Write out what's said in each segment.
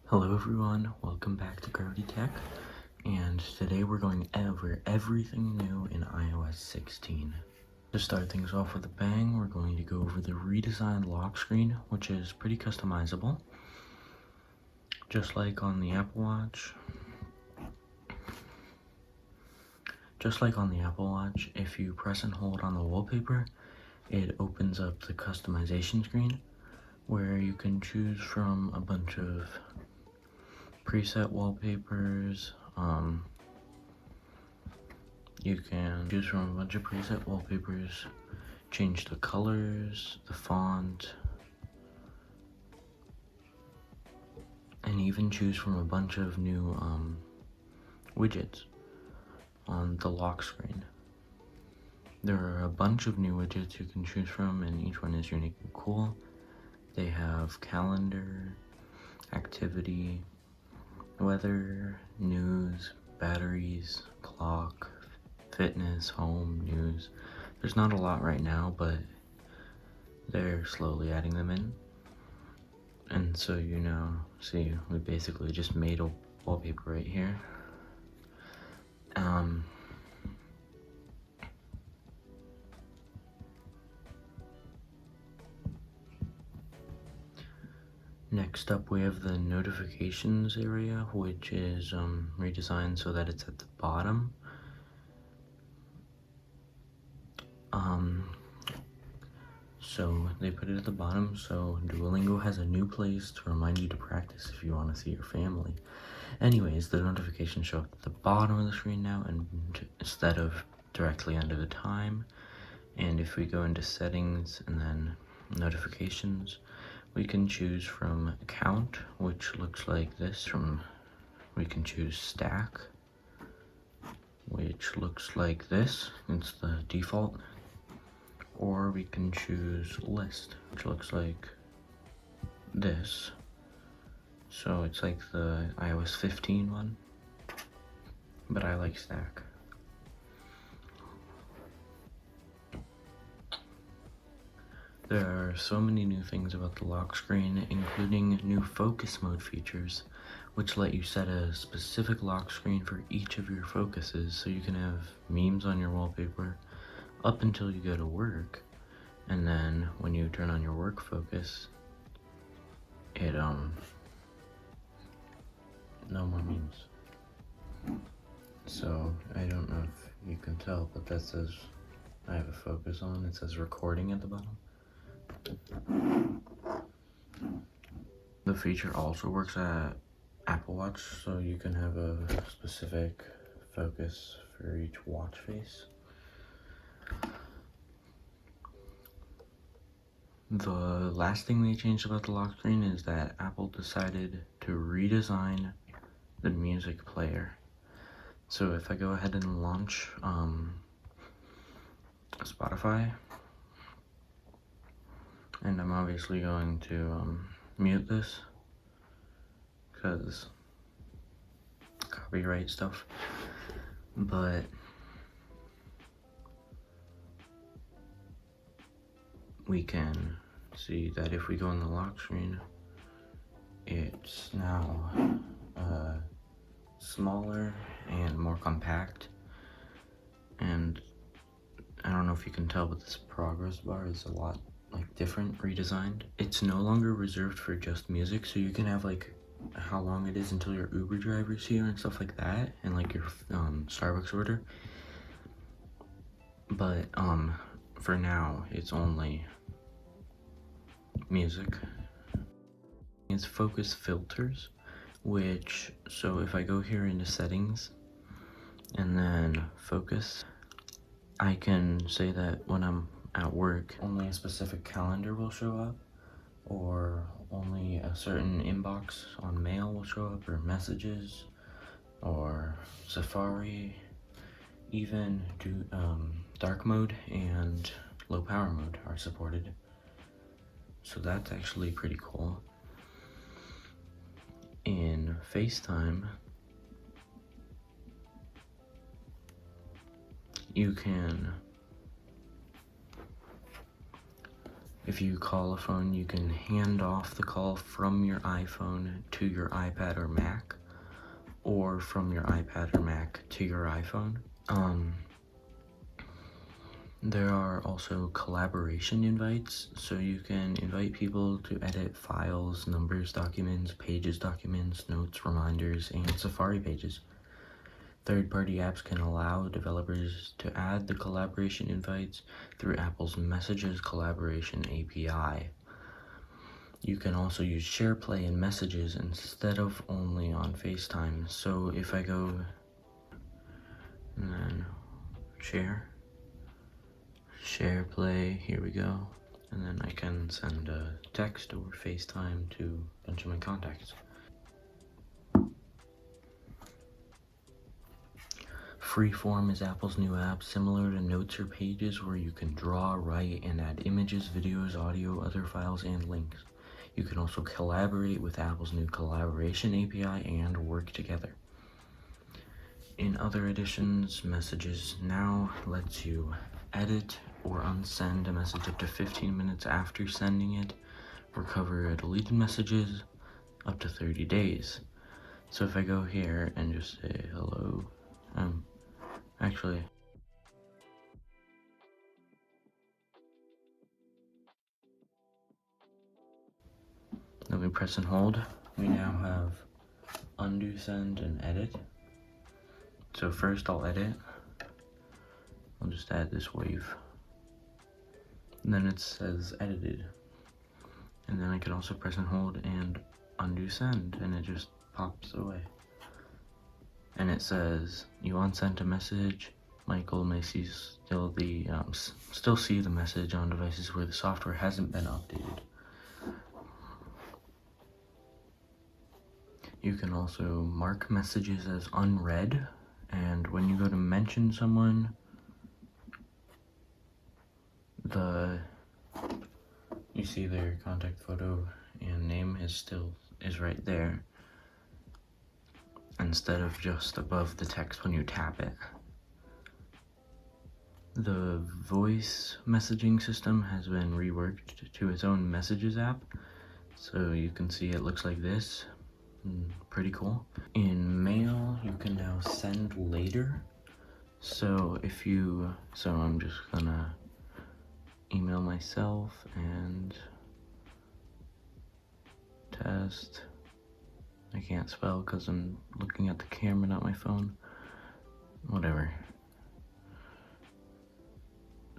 Hello everyone, welcome back to Gravity Tech, and today we're going over everything new in iOS 16. To start things off with a bang, we're going to go over the redesigned lock screen, which is pretty customizable. Just like on the Apple Watch, if you press and hold on the wallpaper, it opens up the customization screen, where you can choose from a bunch of preset wallpapers. You can choose from a bunch of preset wallpapers, change the colors, the font, and even choose from a bunch of new widgets on the lock screen. There are a bunch of new widgets you can choose from, and each one is unique and cool. They have calendar, activity, weather, news, batteries, clock, fitness, home, news. There's not a lot right now, but they're slowly adding them in. And so see, we basically just made a wallpaper right here. Next up we have the notifications area, which is redesigned so that it's at the bottom. So they put it at the bottom, so Duolingo has a new place to remind you to practice if you want to see your family. Anyways, the notifications show up at the bottom of the screen now, and instead of directly under the time. And if we go into settings and then notifications, we can choose from count, which looks like this. We can choose stack, which looks like this. It's the default. Or we can choose list, which looks like this. So it's like the iOS 15 one, but I like stack. There are so many new things about the lock screen, including new focus mode features, which let you set a specific lock screen for each of your focuses, so you can have memes on your wallpaper up until you go to work, and then when you turn on your work focus, it no more memes. So I don't know if you can tell, but that says I have a focus on. It says recording at the bottom. The feature also works at Apple Watch, so you can have a specific focus for each watch face. The last thing they changed about the lock screen is that Apple decided to redesign the music player. So if I go ahead and launch Spotify, and I'm obviously going to mute this because copyright stuff, but we can see that if we go in the lock screen, it's now smaller and more compact. And I don't know if you can tell, but this progress bar is a lot different, redesigned. It's no longer reserved for just music, so you can have how long it is until your Uber driver's here and stuff like that, and your Starbucks order. But for now, it's only music. It's focus filters, so if I go here into settings and then focus, I can say that when I'm at work, only a specific calendar will show up, or only a certain inbox on mail will show up, or messages, or Safari. Even dark mode and low power mode are supported. So that's actually pretty cool. In FaceTime, you can If you call a phone, you can hand off the call from your iPhone to your iPad or Mac, or from your iPad or Mac to your iPhone. There are also collaboration invites, so you can invite people to edit files, numbers, documents, pages, documents, notes, reminders, and Safari pages. Third-party apps can allow developers to add the collaboration invites through Apple's Messages Collaboration API. You can also use SharePlay in Messages instead of only on FaceTime. So if I go and then SharePlay, here we go. And then I can send a text or FaceTime to a bunch of my contacts. Freeform is Apple's new app, similar to Notes or Pages, where you can draw, write, and add images, videos, audio, other files, and links. You can also collaborate with Apple's new Collaboration API and work together. In other editions, Messages now lets you edit or unsend a message up to 15 minutes after sending it, recover deleted messages up to 30 days. So if I go here and just say hello, actually, then we press and hold. We now have undo, send, and edit. So first I'll edit. I'll just add this wave. And then it says edited. And then I can also press and hold and undo send, and it just pops away. And it says, you unsent a message. Michael may still see the message on devices where the software hasn't been updated. You can also mark messages as unread, and when you go to mention someone, you see their contact photo and name is right there, instead of just above the text when you tap it. The voice messaging system has been reworked to its own Messages app, so you can see it looks like this. Pretty cool. In Mail, you can now send later. So I'm just gonna email myself and test. I can't spell because I'm looking at the camera, not my phone. Whatever.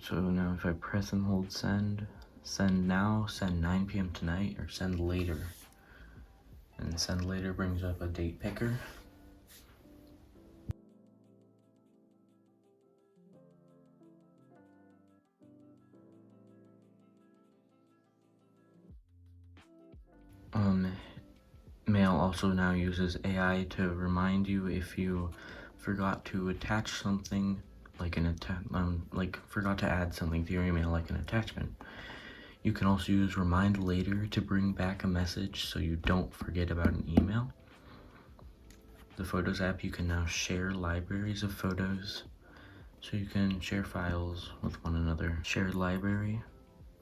So now if I press and hold send now, send 9 p.m. tonight, or send later. And send later brings up a date picker. Mail also now uses AI to remind you if you forgot to attach something, forgot to add something to your email, like an attachment. You can also use Remind Later to bring back a message so you don't forget about an email. The Photos app, you can now share libraries of photos, so you can share files with one another. Shared library,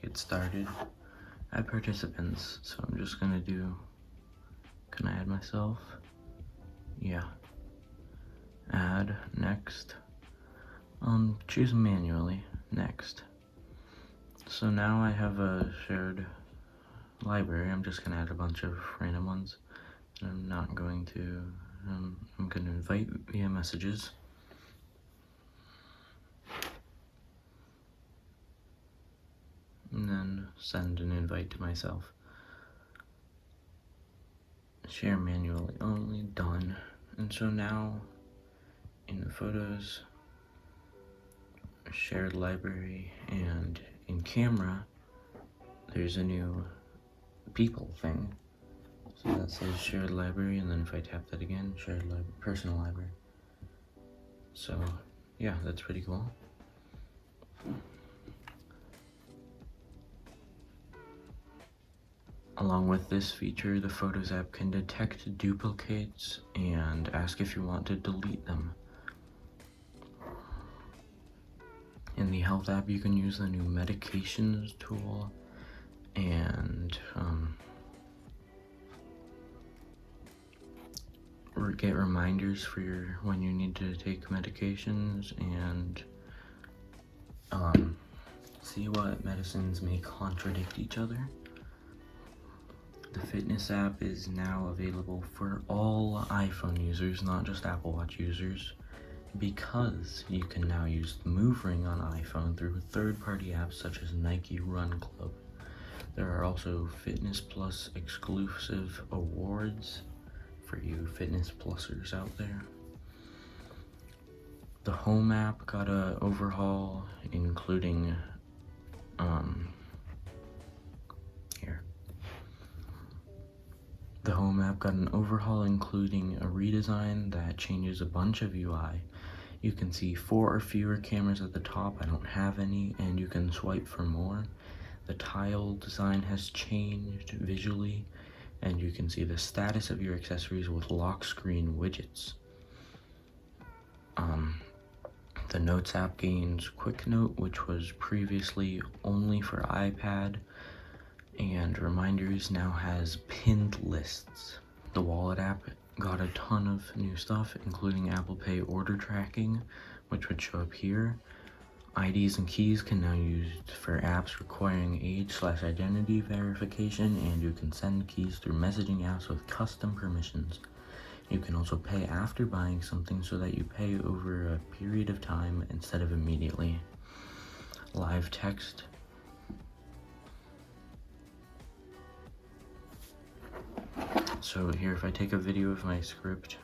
get started, add participants. So I'm just gonna do, can I add myself? Yeah. Add, next. Choose manually, next. So now I have a shared library. I'm just gonna add a bunch of random ones. I'm not going to, I'm gonna invite via messages. And then send an invite to myself. Share manually only, done. And so now in the photos, shared library, and in camera, there's a new people thing. So that says shared library, and then if I tap that again, shared library, personal library. So yeah, that's pretty cool. Along with this feature, the Photos app can detect duplicates and ask if you want to delete them. In the Health app, you can use the new medications tool and get reminders for when you need to take medications, and see what medicines may contradict each other. The fitness app is now available for all iPhone users, not just Apple Watch users, because you can now use the Move Ring on iPhone through third-party apps such as Nike Run Club. There are also Fitness Plus exclusive awards for you Fitness Plusers out there. The Home app got an overhaul, including The Home app got an overhaul, including a redesign that changes a bunch of UI. You can see 4 or fewer cameras at the top, I don't have any, and you can swipe for more. The tile design has changed visually, and you can see the status of your accessories with lock screen widgets. The Notes app gains Quick Note, which was previously only for iPad, and Reminders now has pinned lists. The Wallet app got a ton of new stuff, including Apple Pay order tracking, which would show up here. IDs and keys can now be used for apps requiring age/identity verification, and you can send keys through messaging apps with custom permissions. You can also pay after buying something so that you pay over a period of time instead of immediately. Live text. So here, if I take a video of my script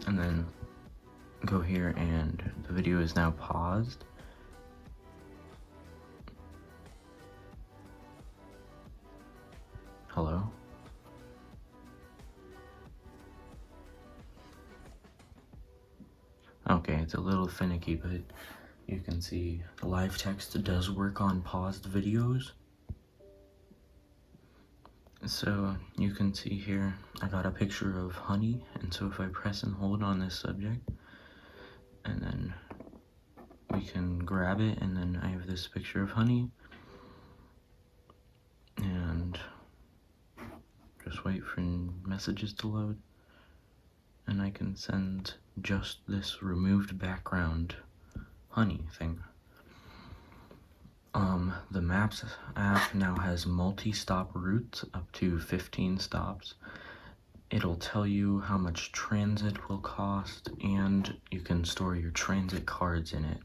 and then go here, and the video is now paused. Hello? Okay, it's a little finicky, but you can see the live text does work on paused videos. So you can see here, I got a picture of honey, and so if I press and hold on this subject, and then we can grab it, and then I have this picture of honey, and just wait for messages to load, and I can send just this removed background honey thing. The Maps app now has multi-stop routes up to 15 stops. It'll tell you how much transit will cost, and you can store your transit cards in it.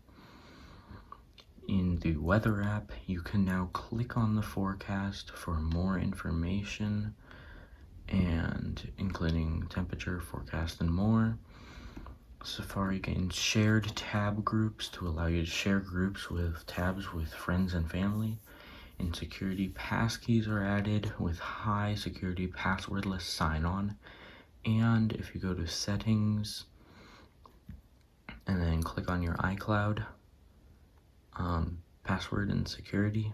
In the Weather app, you can now click on the forecast for more information, and including temperature, forecast, and more. Safari gains shared tab groups to allow you to share groups with tabs with friends and family. And security passkeys are added with high security passwordless sign-on. And if you go to settings and then click on your iCloud, password and security,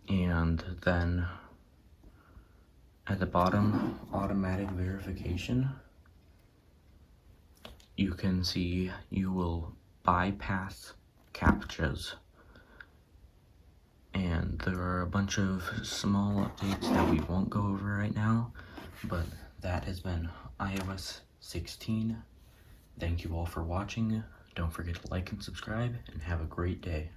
and then at the bottom, automatic verification, you can see you will bypass CAPTCHAs. And there are a bunch of small updates that we won't go over right now, but that has been iOS 16. Thank you all for watching. Don't forget to like and subscribe, and have a great day.